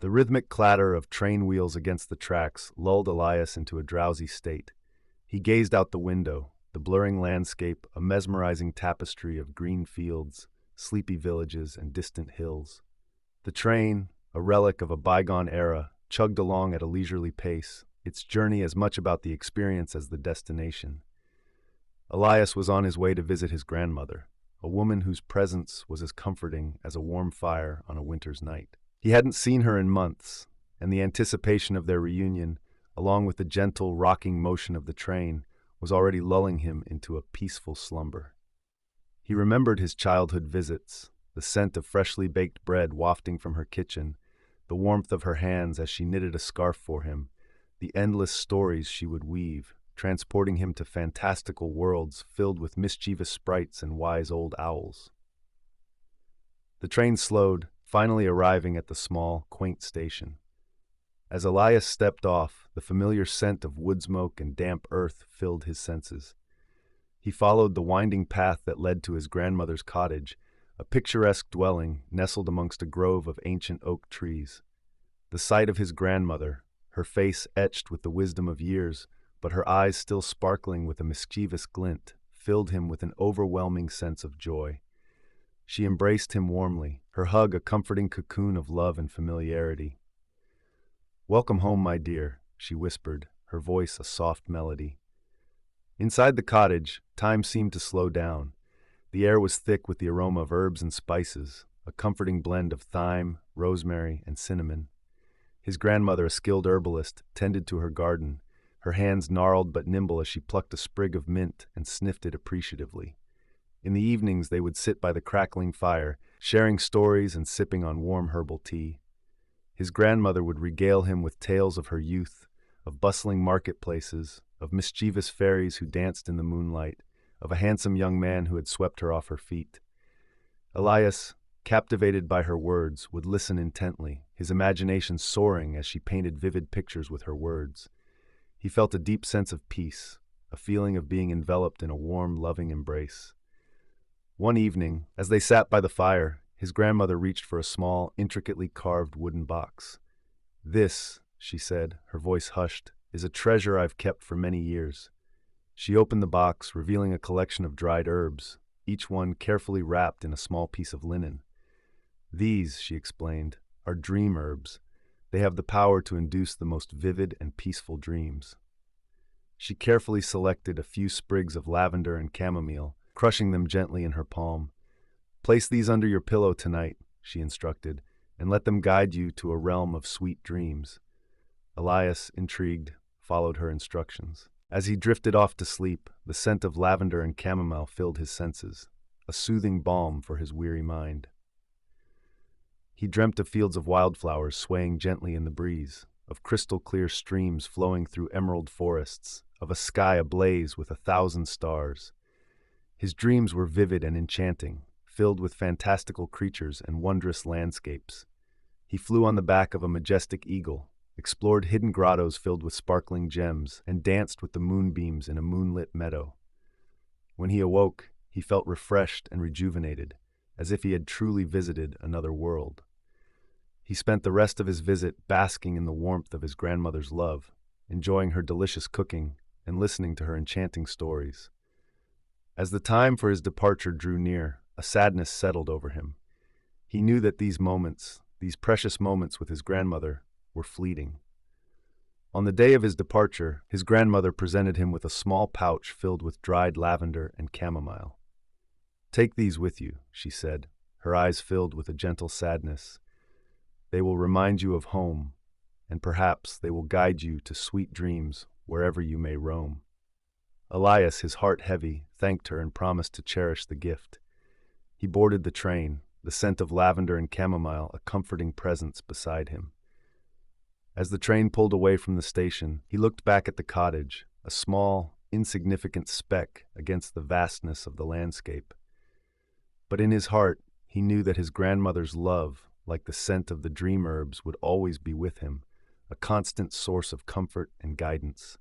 The rhythmic clatter of train wheels against the tracks lulled Elias into a drowsy state. He gazed out the window, the blurring landscape a mesmerizing tapestry of green fields, sleepy villages, and distant hills. The train, a relic of a bygone era, chugged along at a leisurely pace, its journey as much about the experience as the destination. Elias was on his way to visit his grandmother, a woman whose presence was as comforting as a warm fire on a winter's night. He hadn't seen her in months, and the anticipation of their reunion, along with the gentle, rocking motion of the train, was already lulling him into a peaceful slumber. He remembered his childhood visits, the scent of freshly baked bread wafting from her kitchen, the warmth of her hands as she knitted a scarf for him, the endless stories she would weave, transporting him to fantastical worlds filled with mischievous sprites and wise old owls. The train slowed, finally arriving at the small, quaint station. As Elias stepped off, the familiar scent of wood smoke and damp earth filled his senses. He followed the winding path that led to his grandmother's cottage, a picturesque dwelling nestled amongst a grove of ancient oak trees. The sight of his grandmother, her face etched with the wisdom of years, but her eyes still sparkling with a mischievous glint, filled him with an overwhelming sense of joy. She embraced him warmly, her hug a comforting cocoon of love and familiarity. "Welcome home, my dear," she whispered, her voice a soft melody. Inside the cottage, time seemed to slow down. The air was thick with the aroma of herbs and spices, a comforting blend of thyme, rosemary, and cinnamon. His grandmother, a skilled herbalist, tended to her garden, her hands gnarled but nimble as she plucked a sprig of mint and sniffed it appreciatively. In the evenings they would sit by the crackling fire, sharing stories and sipping on warm herbal tea. His grandmother would regale him with tales of her youth, of bustling marketplaces, of mischievous fairies who danced in the moonlight, of a handsome young man who had swept her off her feet. Elias, captivated by her words, would listen intently, his imagination soaring as she painted vivid pictures with her words. He felt a deep sense of peace, a feeling of being enveloped in a warm, loving embrace. One evening, as they sat by the fire, his grandmother reached for a small, intricately carved wooden box. "This," she said, her voice hushed, "is a treasure I've kept for many years." She opened the box, revealing a collection of dried herbs, each one carefully wrapped in a small piece of linen. "These," she explained, "are dream herbs. They have the power to induce the most vivid and peaceful dreams." She carefully selected a few sprigs of lavender and chamomile, crushing them gently in her palm. "Place these under your pillow tonight," she instructed, "and let them guide you to a realm of sweet dreams." Elias, intrigued, followed her instructions. As he drifted off to sleep, the scent of lavender and chamomile filled his senses, a soothing balm for his weary mind. He dreamt of fields of wildflowers swaying gently in the breeze, of crystal-clear streams flowing through emerald forests, of a sky ablaze with 1,000 stars. His dreams were vivid and enchanting, filled with fantastical creatures and wondrous landscapes. He flew on the back of a majestic eagle, explored hidden grottos filled with sparkling gems, and danced with the moonbeams in a moonlit meadow. When he awoke, he felt refreshed and rejuvenated, as if he had truly visited another world. He spent the rest of his visit basking in the warmth of his grandmother's love, enjoying her delicious cooking and listening to her enchanting stories. As the time for his departure drew near, a sadness settled over him. He knew that these moments, these precious moments with his grandmother, were fleeting. On the day of his departure, his grandmother presented him with a small pouch filled with dried lavender and chamomile. "Take these with you," she said, her eyes filled with a gentle sadness. "They will remind you of home, and perhaps they will guide you to sweet dreams wherever you may roam." Elias, his heart heavy, thanked her and promised to cherish the gift. He boarded the train, the scent of lavender and chamomile a comforting presence beside him. As the train pulled away from the station, he looked back at the cottage, a small, insignificant speck against the vastness of the landscape. But in his heart, he knew that his grandmother's love, like the scent of the dream herbs, would always be with him, a constant source of comfort and guidance.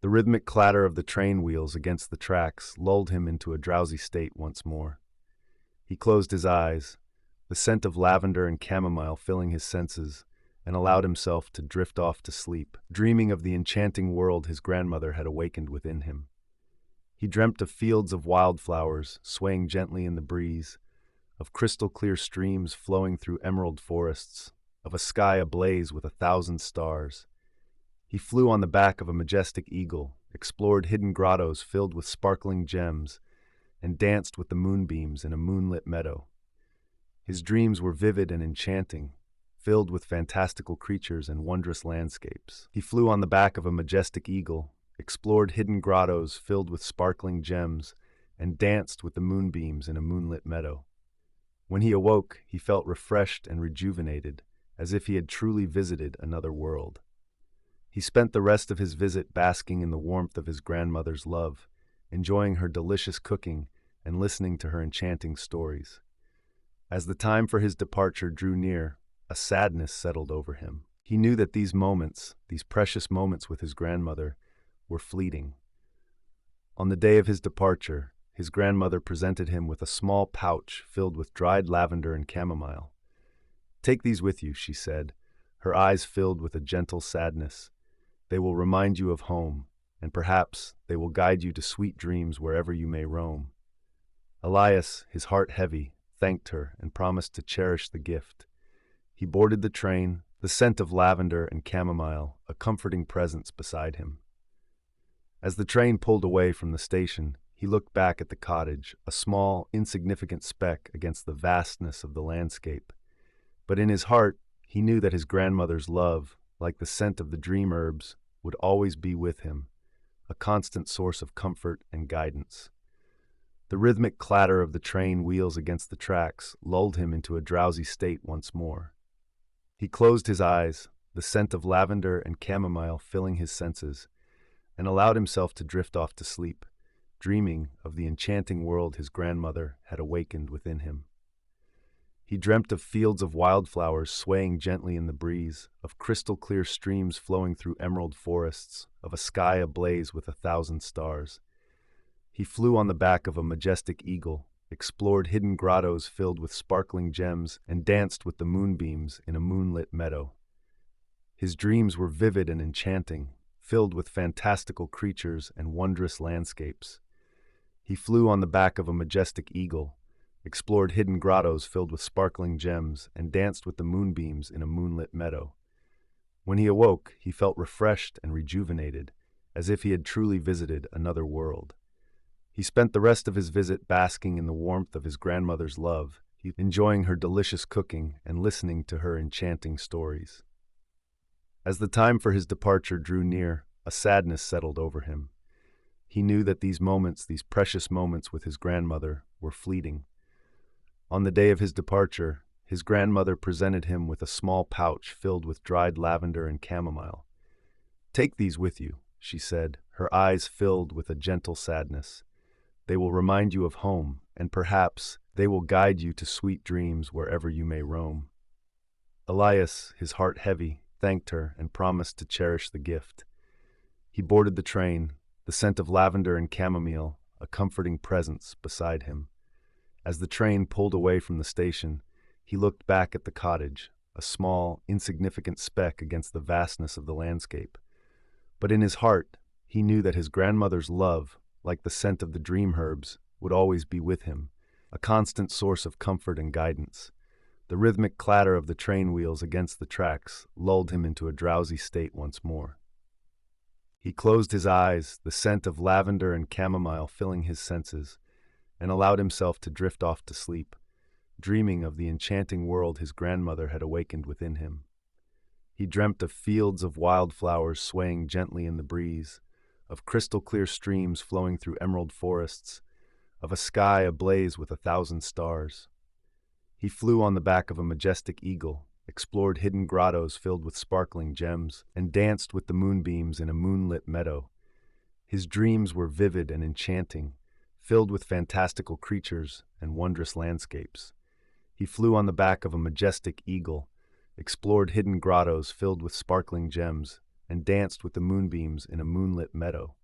The rhythmic clatter of the train wheels against the tracks lulled him into a drowsy state once more. He closed his eyes, the scent of lavender and chamomile filling his senses, and allowed himself to drift off to sleep, dreaming of the enchanting world his grandmother had awakened within him. He dreamt of fields of wildflowers swaying gently in the breeze, of crystal-clear streams flowing through emerald forests, of a sky ablaze with 1,000 stars. He flew on the back of a majestic eagle, explored hidden grottos filled with sparkling gems, and danced with the moonbeams in a moonlit meadow. His dreams were vivid and enchanting, filled with fantastical creatures and wondrous landscapes. He flew on the back of a majestic eagle, explored hidden grottos filled with sparkling gems, and danced with the moonbeams in a moonlit meadow. When he awoke, he felt refreshed and rejuvenated, as if he had truly visited another world. He spent the rest of his visit basking in the warmth of his grandmother's love, enjoying her delicious cooking and listening to her enchanting stories. As the time for his departure drew near, a sadness settled over him. He knew that these moments, these precious moments with his grandmother, were fleeting. On the day of his departure, his grandmother presented him with a small pouch filled with dried lavender and chamomile. "Take these with you," she said, her eyes filled with a gentle sadness. "They will remind you of home, and perhaps they will guide you to sweet dreams wherever you may roam." Elias, his heart heavy, thanked her and promised to cherish the gift. He boarded the train, the scent of lavender and chamomile, a comforting presence beside him. As the train pulled away from the station, he looked back at the cottage, a small, insignificant speck against the vastness of the landscape. But in his heart, he knew that his grandmother's love, like the scent of the dream herbs, would always be with him, a constant source of comfort and guidance. The rhythmic clatter of the train wheels against the tracks lulled him into a drowsy state once more. He closed his eyes, the scent of lavender and chamomile filling his senses, and allowed himself to drift off to sleep, dreaming of the enchanting world his grandmother had awakened within him. He dreamt of fields of wildflowers swaying gently in the breeze, of crystal-clear streams flowing through emerald forests, of a sky ablaze with 1,000 stars. He flew on the back of a majestic eagle, explored hidden grottos filled with sparkling gems, and danced with the moonbeams in a moonlit meadow. His dreams were vivid and enchanting, filled with fantastical creatures and wondrous landscapes. He flew on the back of a majestic eagle, explored hidden grottos filled with sparkling gems, and danced with the moonbeams in a moonlit meadow. When he awoke, he felt refreshed and rejuvenated, as if he had truly visited another world. He spent the rest of his visit basking in the warmth of his grandmother's love, enjoying her delicious cooking and listening to her enchanting stories. As the time for his departure drew near, a sadness settled over him. He knew that these moments, these precious moments with his grandmother, were fleeting. On the day of his departure, his grandmother presented him with a small pouch filled with dried lavender and chamomile. "Take these with you," she said, her eyes filled with a gentle sadness. "They will remind you of home, and perhaps they will guide you to sweet dreams wherever you may roam." Elias, his heart heavy, thanked her and promised to cherish the gift. He boarded the train, the scent of lavender and chamomile, a comforting presence, beside him. As the train pulled away from the station, he looked back at the cottage, a small, insignificant speck against the vastness of the landscape. But in his heart, he knew that his grandmother's love, like the scent of the dream herbs, would always be with him, a constant source of comfort and guidance. The rhythmic clatter of the train wheels against the tracks lulled him into a drowsy state once more. He closed his eyes, the scent of lavender and chamomile filling his senses, and allowed himself to drift off to sleep, dreaming of the enchanting world his grandmother had awakened within him. He dreamt of fields of wildflowers swaying gently in the breeze, of crystal-clear streams flowing through emerald forests, of a sky ablaze with 1,000 stars. He flew on the back of a majestic eagle, explored hidden grottos filled with sparkling gems, and danced with the moonbeams in a moonlit meadow. His dreams were vivid and enchanting, filled with fantastical creatures and wondrous landscapes. He flew on the back of a majestic eagle, explored hidden grottos filled with sparkling gems, and danced with the moonbeams in a moonlit meadow.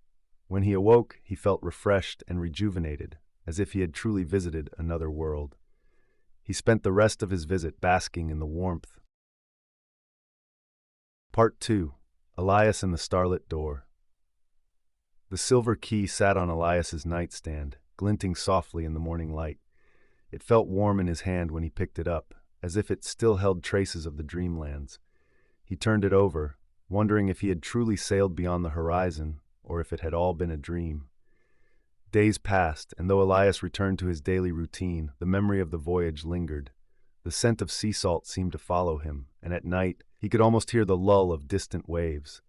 When he awoke, he felt refreshed and rejuvenated, as if he had truly visited another world. He spent the rest of his visit basking in the warmth. Part 2. Elias and the Starlit Door. The silver key sat on Elias's nightstand, glinting softly in the morning light. It felt warm in his hand when he picked it up, as if it still held traces of the Dreamlands. He turned it over, wondering if he had truly sailed beyond the horizon, or if it had all been a dream. Days passed, and though Elias returned to his daily routine, the memory of the voyage lingered. The scent of sea salt seemed to follow him, and at night he could almost hear the lull of distant waves.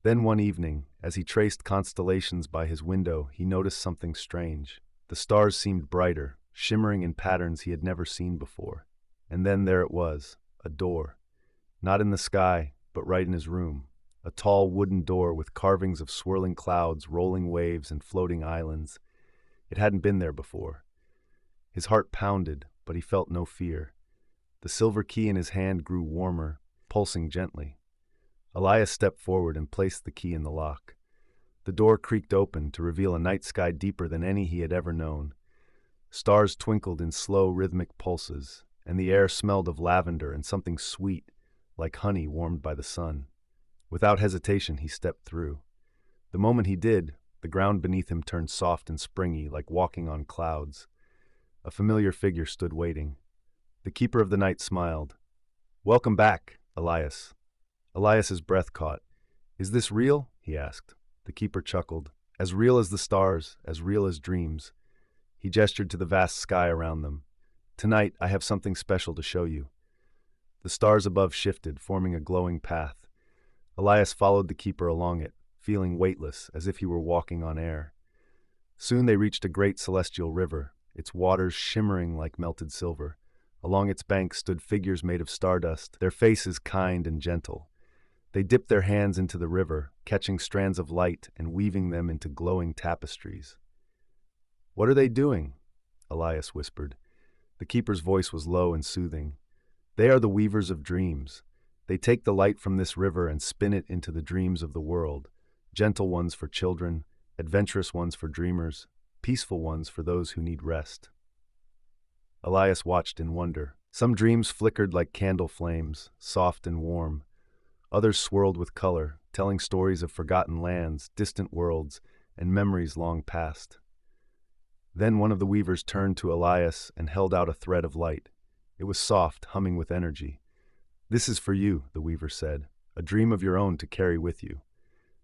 Then one evening, as he traced constellations by his window, he noticed something strange. The stars seemed brighter, shimmering in patterns he had never seen before. And then there it was, a door. Not in the sky, but right in his room. A tall wooden door with carvings of swirling clouds, rolling waves, and floating islands. It hadn't been there before. His heart pounded, but he felt no fear. The silver key in his hand grew warmer, pulsing gently. Elias stepped forward and placed the key in the lock. The door creaked open to reveal a night sky deeper than any he had ever known. Stars twinkled in slow, rhythmic pulses, and the air smelled of lavender and something sweet, like honey warmed by the sun. Without hesitation, he stepped through. The moment he did, the ground beneath him turned soft and springy, like walking on clouds. A familiar figure stood waiting. The keeper of the night smiled. "Welcome back, Elias." Elias's breath caught. "Is this real?" he asked. The keeper chuckled. "As real as the stars, as real as dreams." He gestured to the vast sky around them. "Tonight, I have something special to show you." The stars above shifted, forming a glowing path. Elias followed the keeper along it, feeling weightless, as if he were walking on air. Soon they reached a great celestial river, its waters shimmering like melted silver. Along its banks stood figures made of stardust, their faces kind and gentle. They dipped their hands into the river, catching strands of light and weaving them into glowing tapestries. "What are they doing?" Elias whispered. The keeper's voice was low and soothing. "They are the weavers of dreams. They take the light from this river and spin it into the dreams of the world, gentle ones for children, adventurous ones for dreamers, peaceful ones for those who need rest." Elias watched in wonder. Some dreams flickered like candle flames, soft and warm. Others swirled with color, telling stories of forgotten lands, distant worlds, and memories long past. Then one of the weavers turned to Elias and held out a thread of light. It was soft, humming with energy. "This is for you," the weaver said, "a dream of your own to carry with you."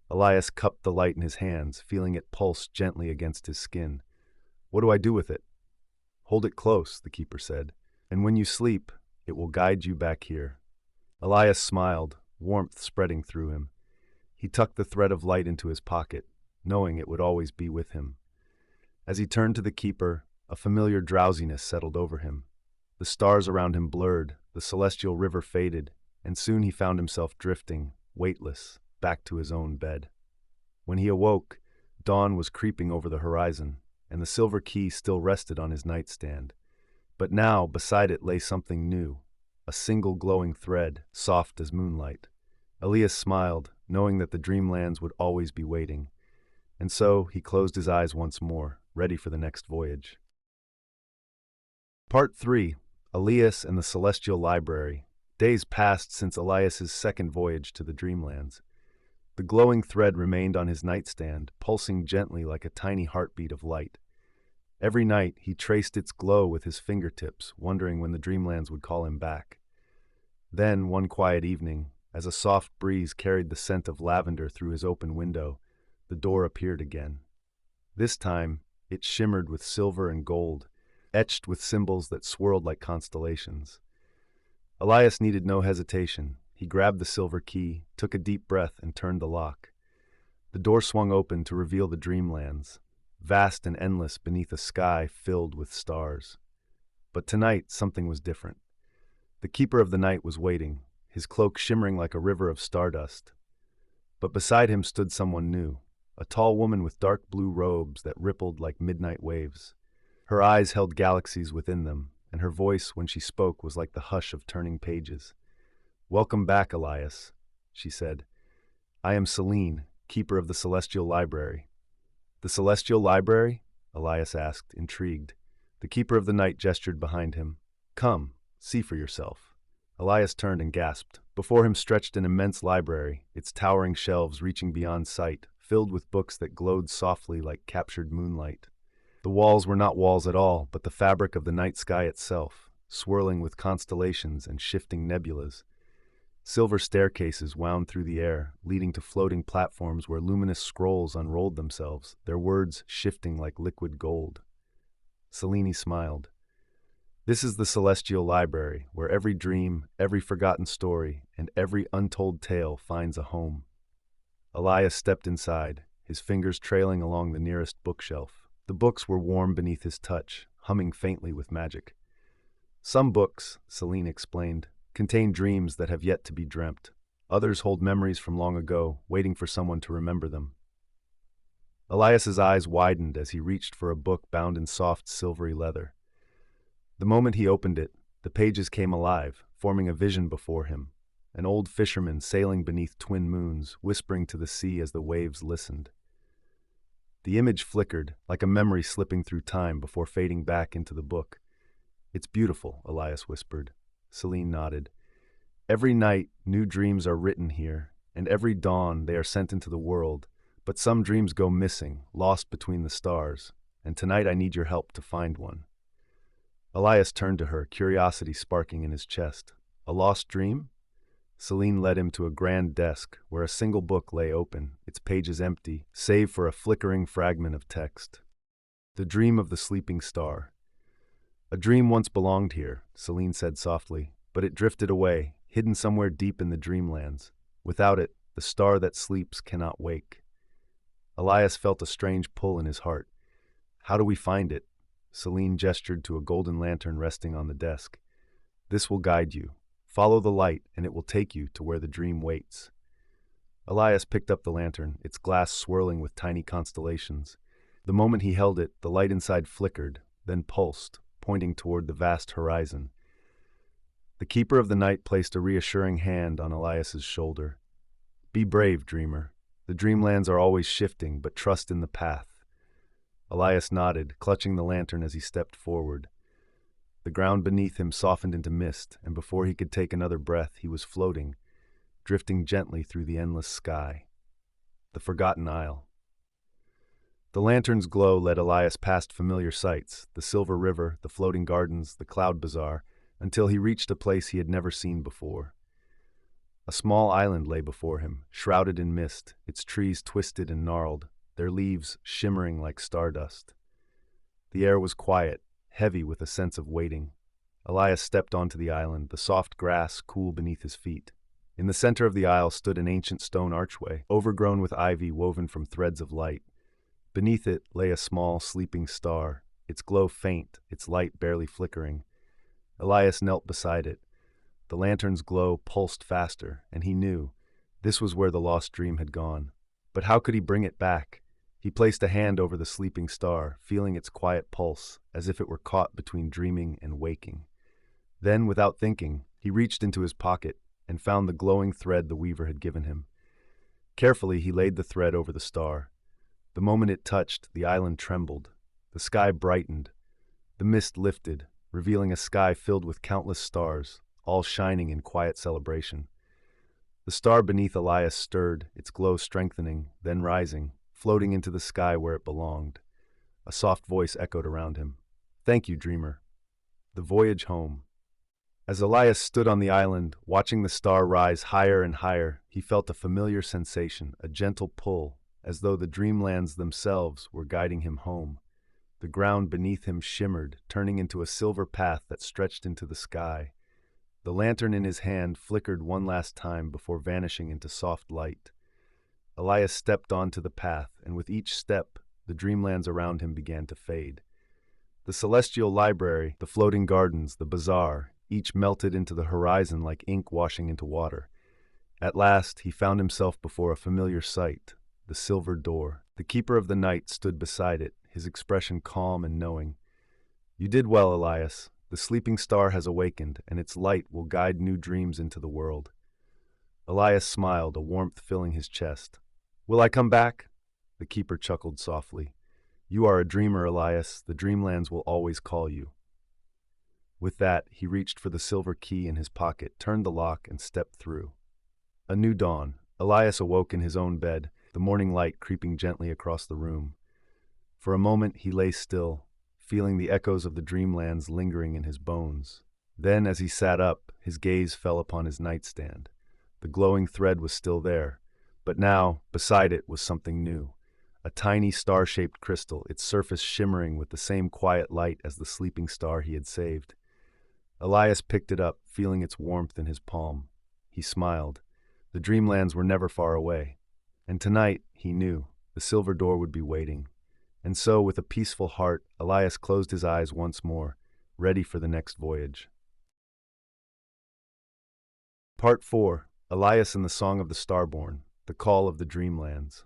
Elias cupped the light in his hands, feeling it pulse gently against his skin. "What do I do with it?" "Hold it close," the keeper said, "and when you sleep, it will guide you back here." Elias smiled, warmth spreading through him. He tucked the thread of light into his pocket, knowing it would always be with him. As he turned to the keeper, a familiar drowsiness settled over him. The stars around him blurred, the celestial river faded, and soon he found himself drifting, weightless, back to his own bed. When he awoke, dawn was creeping over the horizon, and the silver key still rested on his nightstand. But now, beside it lay something new, a single glowing thread, soft as moonlight. Elias smiled, knowing that the Dreamlands would always be waiting. And so he closed his eyes once more, ready for the next voyage. Part 3. Elias and the Celestial Library. Days passed since Elias's second voyage to the Dreamlands. The glowing thread remained on his nightstand, pulsing gently like a tiny heartbeat of light. Every night he traced its glow with his fingertips, wondering when the Dreamlands would call him back. Then, one quiet evening, as a soft breeze carried the scent of lavender through his open window, the door appeared again. This time, it shimmered with silver and gold, etched with symbols that swirled like constellations. Elias needed no hesitation. He grabbed the silver key, took a deep breath, and turned the lock. The door swung open to reveal the Dreamlands, vast and endless beneath a sky filled with stars. But tonight, something was different. The keeper of the night was waiting, his cloak shimmering like a river of stardust. But beside him stood someone new, a tall woman with dark blue robes that rippled like midnight waves. Her eyes held galaxies within them, and her voice, when she spoke, was like the hush of turning pages. "Welcome back, Elias," she said. "I am Celine, keeper of the Celestial Library." "The Celestial Library?" Elias asked, intrigued. The keeper of the night gestured behind him. Come, see for yourself. Elias turned and gasped. Before him stretched an immense library, its towering shelves reaching beyond sight, filled with books that glowed softly like captured moonlight. The walls were not walls at all, but the fabric of the night sky itself, swirling with constellations and shifting nebulas. Silver staircases wound through the air, leading to floating platforms where luminous scrolls unrolled themselves, their words shifting like liquid gold. Selene smiled. This is the Celestial Library, where every dream, every forgotten story, and every untold tale finds a home. Elias stepped inside, his fingers trailing along the nearest bookshelf. The books were warm beneath his touch, humming faintly with magic. Some books, Selene explained, contain dreams that have yet to be dreamt. Others hold memories from long ago, waiting for someone to remember them. Elias's eyes widened as he reached for a book bound in soft, silvery leather. The moment he opened it, the pages came alive, forming a vision before him. An old fisherman sailing beneath twin moons, whispering to the sea as the waves listened. The image flickered, like a memory slipping through time before fading back into the book. It's beautiful, Elias whispered. Selene nodded. Every night, new dreams are written here, and every dawn they are sent into the world. But some dreams go missing, lost between the stars, and tonight I need your help to find one. Elias turned to her, curiosity sparking in his chest. A lost dream? Selene led him to a grand desk where a single book lay open, its pages empty, save for a flickering fragment of text. The Dream of the Sleeping Star. A dream once belonged here, Selene said softly, but it drifted away, hidden somewhere deep in the Dreamlands. Without it, the star that sleeps cannot wake. Elias felt a strange pull in his heart. How do we find it? Selene gestured to a golden lantern resting on the desk. This will guide you. Follow the light, and it will take you to where the dream waits. Elias picked up the lantern, its glass swirling with tiny constellations. The moment he held it, the light inside flickered, then pulsed, pointing toward the vast horizon. The Keeper of the Night placed a reassuring hand on Elias's shoulder. Be brave, dreamer. The Dreamlands are always shifting, but trust in the path. Elias nodded, clutching the lantern as he stepped forward. The ground beneath him softened into mist, and before he could take another breath, he was floating, drifting gently through the endless sky. The Forgotten Isle. The lantern's glow led Elias past familiar sights, the Silver River, the floating gardens, the Cloud Bazaar, until he reached a place he had never seen before. A small island lay before him, shrouded in mist, its trees twisted and gnarled, their leaves shimmering like stardust. The air was quiet, heavy with a sense of waiting. Elias stepped onto the island, the soft grass cool beneath his feet. In the center of the isle stood an ancient stone archway, overgrown with ivy woven from threads of light. Beneath it lay a small, sleeping star, its glow faint, its light barely flickering. Elias knelt beside it. The lantern's glow pulsed faster, and he knew this was where the lost dream had gone. But how could he bring it back? He placed a hand over the sleeping star, feeling its quiet pulse, as if it were caught between dreaming and waking. Then, without thinking, he reached into his pocket and found the glowing thread the weaver had given him. Carefully, he laid the thread over the star. The moment it touched, the island trembled. The sky brightened. The mist lifted, revealing a sky filled with countless stars, all shining in quiet celebration. The star beneath Elias stirred, its glow strengthening, then rising, floating into the sky where it belonged. A soft voice echoed around him. Thank you, dreamer. The voyage home. As Elias stood on the island, watching the star rise higher and higher, he felt a familiar sensation, a gentle pull, as though the Dreamlands themselves were guiding him home. The ground beneath him shimmered, turning into a silver path that stretched into the sky. The lantern in his hand flickered one last time before vanishing into soft light. Elias stepped onto the path, and with each step, the Dreamlands around him began to fade. The Celestial Library, the floating gardens, the bazaar, each melted into the horizon like ink washing into water. At last, he found himself before a familiar sight, the silver door. The Keeper of the Night stood beside it, his expression calm and knowing. You did well, Elias. The sleeping star has awakened, and its light will guide new dreams into the world. Elias smiled, a warmth filling his chest. Will I come back? The keeper chuckled softly. You are a dreamer, Elias. The Dreamlands will always call you. With that, he reached for the silver key in his pocket, turned the lock, and stepped through. A new dawn. Elias awoke in his own bed, the morning light creeping gently across the room. For a moment he lay still, feeling the echoes of the Dreamlands lingering in his bones. Then, as he sat up, his gaze fell upon his nightstand. The glowing thread was still there, but now, beside it, was something new. A tiny star-shaped crystal, its surface shimmering with the same quiet light as the sleeping star he had saved. Elias picked it up, feeling its warmth in his palm. He smiled. The Dreamlands were never far away. And tonight, he knew, the silver door would be waiting. And so, with a peaceful heart, Elias closed his eyes once more, ready for the next voyage. Part 4. Elias and the Song of the Starborn, the Call of the Dreamlands.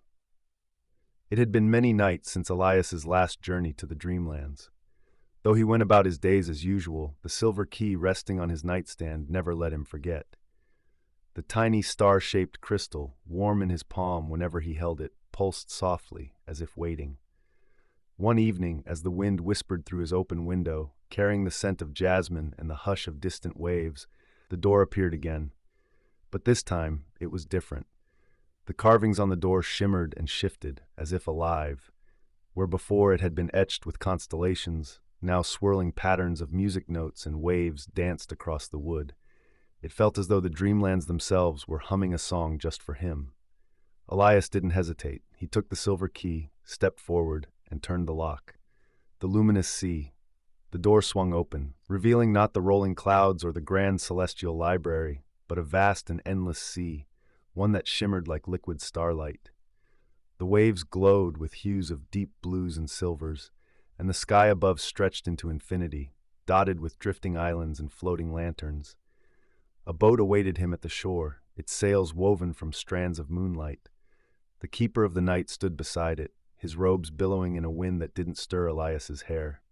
It had been many nights since Elias's last journey to the Dreamlands. Though he went about his days as usual, the silver key resting on his nightstand never let him forget. The tiny star-shaped crystal, warm in his palm whenever he held it, pulsed softly, as if waiting. One evening, as the wind whispered through his open window, carrying the scent of jasmine and the hush of distant waves, the door appeared again. But this time, it was different. The carvings on the door shimmered and shifted, as if alive. Where before it had been etched with constellations, now swirling patterns of music notes and waves danced across the wood. It felt as though the Dreamlands themselves were humming a song just for him. Elias didn't hesitate. He took the silver key, stepped forward, and turned the lock. The luminous sea. The door swung open, revealing not the rolling clouds or the grand celestial library, but a vast and endless sea, one that shimmered like liquid starlight. The waves glowed with hues of deep blues and silvers, and the sky above stretched into infinity, dotted with drifting islands and floating lanterns. A boat awaited him at the shore, its sails woven from strands of moonlight. The keeper of the night stood beside it, his robes billowing in a wind that didn't stir Elias's hair.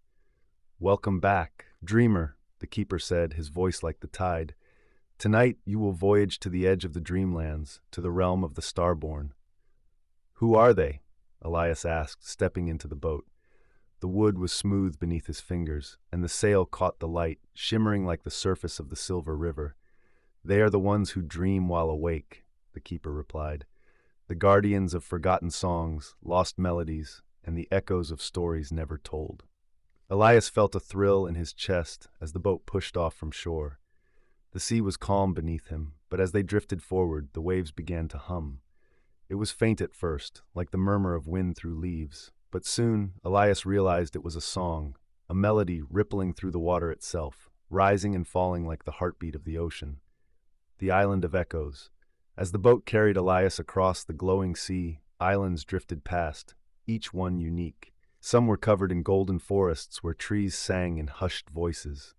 "Welcome back, dreamer," the keeper said, his voice like the tide. "Tonight you will voyage to the edge of the Dreamlands, to the realm of the Starborn." "Who are they?" Elias asked, stepping into the boat. The wood was smooth beneath his fingers, and the sail caught the light, shimmering like the surface of the silver river. "They are the ones who dream while awake," the keeper replied. "The guardians of forgotten songs, lost melodies, and the echoes of stories never told." Elias felt a thrill in his chest as the boat pushed off from shore. The sea was calm beneath him, but as they drifted forward, the waves began to hum. It was faint at first, like the murmur of wind through leaves, but soon Elias realized it was a song, a melody rippling through the water itself, rising and falling like the heartbeat of the ocean. The Island of Echoes. As the boat carried Elias across the glowing sea, islands drifted past, each one unique. Some were covered in golden forests where trees sang in hushed voices.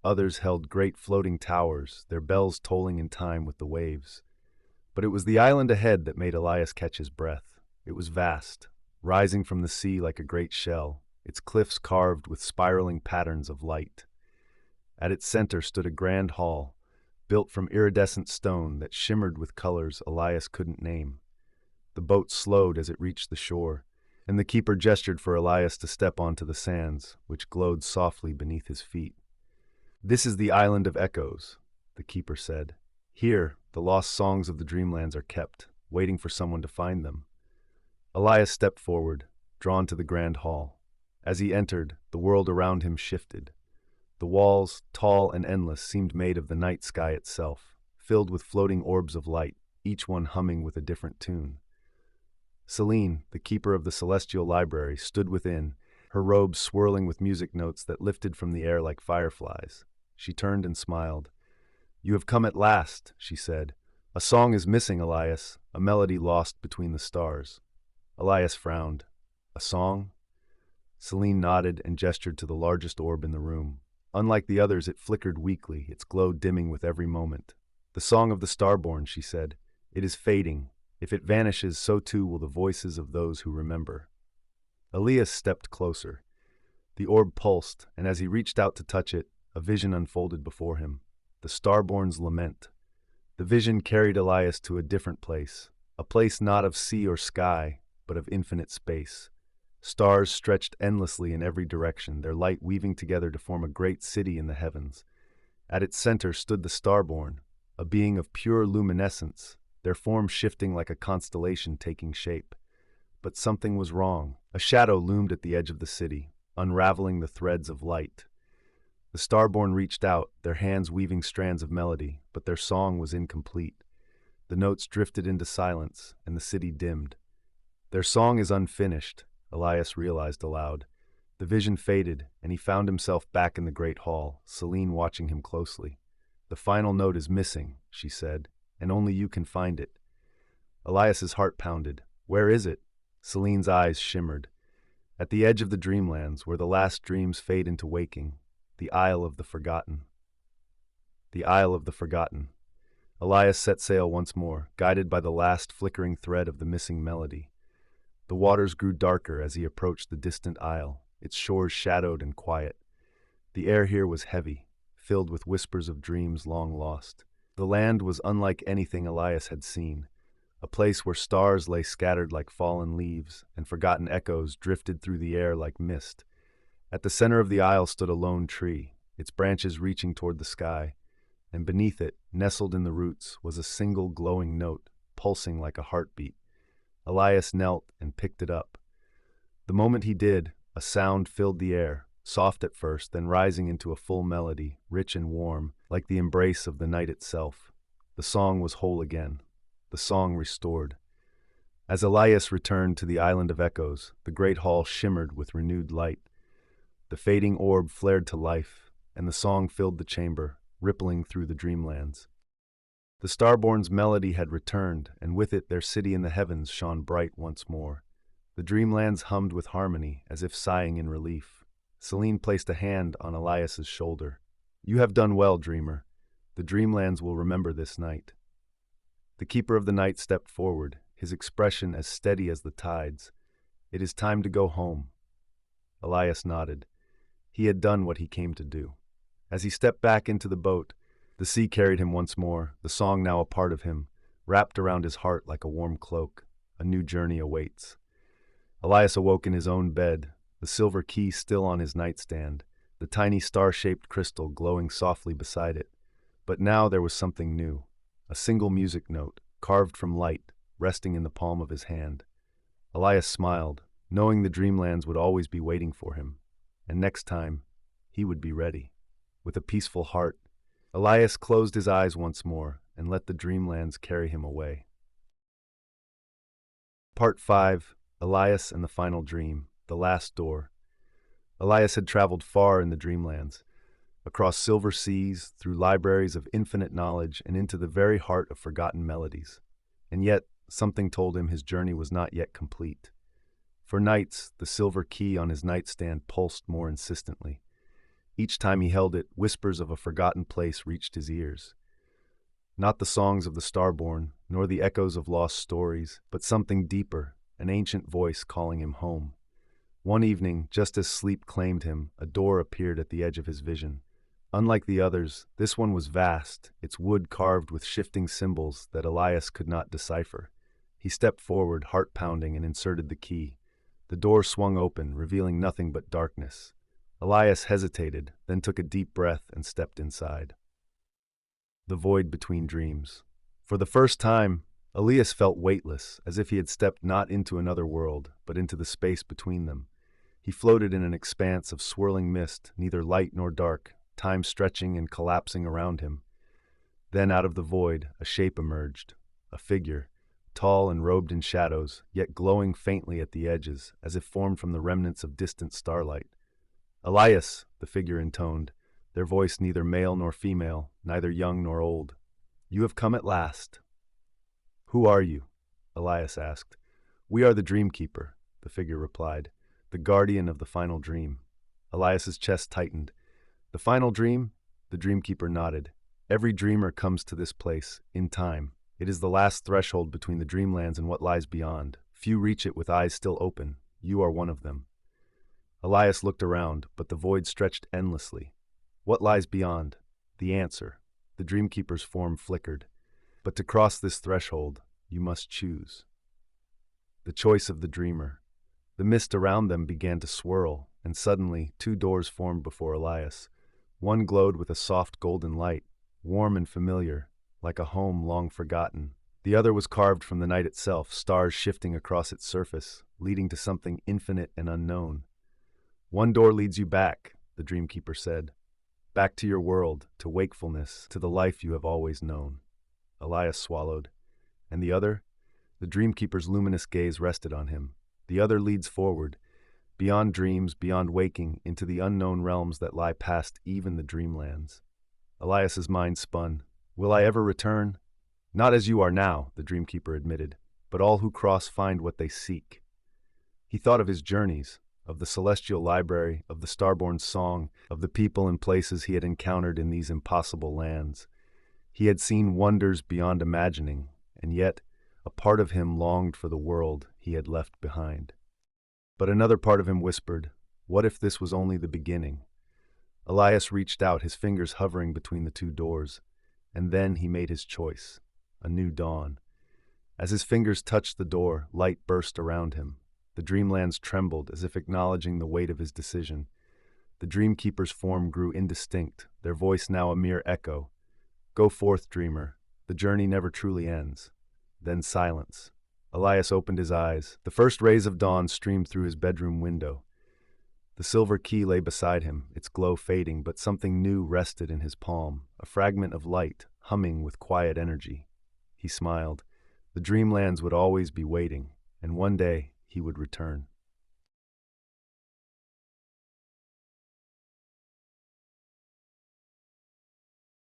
Others held great floating towers, their bells tolling in time with the waves. But it was the island ahead that made Elias catch his breath. It was vast, rising from the sea like a great shell, its cliffs carved with spiraling patterns of light. At its center stood a grand hall, built from iridescent stone that shimmered with colors Elias couldn't name. The boat slowed as it reached the shore, and the keeper gestured for Elias to step onto the sands, which glowed softly beneath his feet. "This is the Island of Echoes," the keeper said. "Here, the lost songs of the Dreamlands are kept, waiting for someone to find them." Elias stepped forward, drawn to the grand hall. As he entered, the world around him shifted. The walls, tall and endless, seemed made of the night sky itself, filled with floating orbs of light, each one humming with a different tune. Celine, the keeper of the celestial library, stood within, her robes swirling with music notes that lifted from the air like fireflies. She turned and smiled. "You have come at last," she said. "A song is missing, Elias, a melody lost between the stars." Elias frowned. "A song?" Celine nodded and gestured to the largest orb in the room. Unlike the others, it flickered weakly, its glow dimming with every moment. "The song of the Starborn," she said. "It is fading. If it vanishes, so too will the voices of those who remember." Elias stepped closer. The orb pulsed, and as he reached out to touch it, a vision unfolded before him. The Starborn's lament. The vision carried Elias to a different place, a place not of sea or sky, but of infinite space. Stars stretched endlessly in every direction, their light weaving together to form a great city in the heavens. At its center stood the Starborn, a being of pure luminescence, their form shifting like a constellation taking shape. But something was wrong. A shadow loomed at the edge of the city, unraveling the threads of light. The Starborn reached out, their hands weaving strands of melody, but their song was incomplete. The notes drifted into silence, and the city dimmed. Their song is unfinished, Elias realized aloud. The vision faded, and he found himself back in the great hall, Celine watching him closely. "The final note is missing," she said, "and only you can find it." Elias's heart pounded. "Where is it?" Celine's eyes shimmered. "At the edge of the Dreamlands, where the last dreams fade into waking. The Isle of the Forgotten." The Isle of the Forgotten. Elias set sail once more, guided by the last flickering thread of the missing melody. The waters grew darker as he approached the distant isle, its shores shadowed and quiet. The air here was heavy, filled with whispers of dreams long lost. The land was unlike anything Elias had seen, a place where stars lay scattered like fallen leaves, and forgotten echoes drifted through the air like mist. At the center of the isle stood a lone tree, its branches reaching toward the sky, and beneath it, nestled in the roots, was a single glowing note, pulsing like a heartbeat. Elias knelt and picked it up. The moment he did, a sound filled the air, soft at first, then rising into a full melody, rich and warm, like the embrace of the night itself. The song was whole again, the song restored. As Elias returned to the island of echoes, the great hall shimmered with renewed light. The fading orb flared to life, and the song filled the chamber, rippling through the Dreamlands. The Starborn's melody had returned, and with it their city in the heavens shone bright once more. The Dreamlands hummed with harmony, as if sighing in relief. Celine placed a hand on Elias's shoulder. "You have done well, dreamer. The Dreamlands will remember this night." The Keeper of the Night stepped forward, his expression as steady as the tides. "It is time to go home." Elias nodded. He had done what he came to do. As he stepped back into the boat, the sea carried him once more, the song now a part of him, wrapped around his heart like a warm cloak. A new journey awaits. Elias awoke in his own bed, the silver key still on his nightstand, the tiny star-shaped crystal glowing softly beside it. But now there was something new, a single music note, carved from light, resting in the palm of his hand. Elias smiled, knowing the Dreamlands would always be waiting for him, and next time, he would be ready. With a peaceful heart, Elias closed his eyes once more and let the Dreamlands carry him away. Part 5. Elias and the Final Dream, The Last Door. Elias had traveled far in the Dreamlands, across silver seas, through libraries of infinite knowledge, and into the very heart of forgotten melodies. And yet, something told him his journey was not yet complete. For nights, the silver key on his nightstand pulsed more insistently. Each time he held it, whispers of a forgotten place reached his ears. Not the songs of the Starborn, nor the echoes of lost stories, but something deeper, an ancient voice calling him home. One evening, just as sleep claimed him, a door appeared at the edge of his vision. Unlike the others, this one was vast, its wood carved with shifting symbols that Elias could not decipher. He stepped forward, heart pounding, and inserted the key. The door swung open, revealing nothing but darkness. Elias hesitated, then took a deep breath and stepped inside. The void between dreams. For the first time, Elias felt weightless, as if he had stepped not into another world, but into the space between them. He floated in an expanse of swirling mist, neither light nor dark, time stretching and collapsing around him. Then out of the void, a shape emerged, a figure, tall and robed in shadows, yet glowing faintly at the edges, as if formed from the remnants of distant starlight. "Elias," the figure intoned, their voice neither male nor female, neither young nor old. "You have come at last." "Who are you?" Elias asked. "We are the Dreamkeeper," the figure replied, "the guardian of the final dream." Elias's chest tightened. "The final dream?" The Dreamkeeper nodded. "Every dreamer comes to this place, in time. It is the last threshold between the Dreamlands and what lies beyond. Few reach it with eyes still open. You are one of them." Elias looked around, but the void stretched endlessly. What lies beyond? The answer. The Dreamkeeper's form flickered. But to cross this threshold, you must choose. The choice of the dreamer. The mist around them began to swirl, and suddenly 2 doors formed before Elias. One glowed with a soft golden light, warm and familiar, like a home long forgotten. The other was carved from the night itself, stars shifting across its surface, leading to something infinite and unknown. "One door leads you back," the dreamkeeper said. "Back to your world, to wakefulness, to the life you have always known." Elias swallowed. "And the other?" The dreamkeeper's luminous gaze rested on him. "The other leads forward, beyond dreams, beyond waking, into the unknown realms that lie past even the Dreamlands." Elias's mind spun. "Will I ever return?" "Not as you are now," the dreamkeeper admitted, "but all who cross find what they seek." He thought of his journeys, of the celestial library, of the starborn song, of the people and places he had encountered in these impossible lands. He had seen wonders beyond imagining, and yet a part of him longed for the world he had left behind. But another part of him whispered, what if this was only the beginning? Elias reached out, his fingers hovering between the 2 doors, and then he made his choice, a new dawn. As his fingers touched the door, light burst around him. The Dreamlands trembled, as if acknowledging the weight of his decision. The dreamkeeper's form grew indistinct, their voice now a mere echo. "Go forth, dreamer. The journey never truly ends." Then silence. Elias opened his eyes. The first rays of dawn streamed through his bedroom window. The silver key lay beside him, its glow fading, but something new rested in his palm, a fragment of light, humming with quiet energy. He smiled. The Dreamlands would always be waiting, and one day he would return.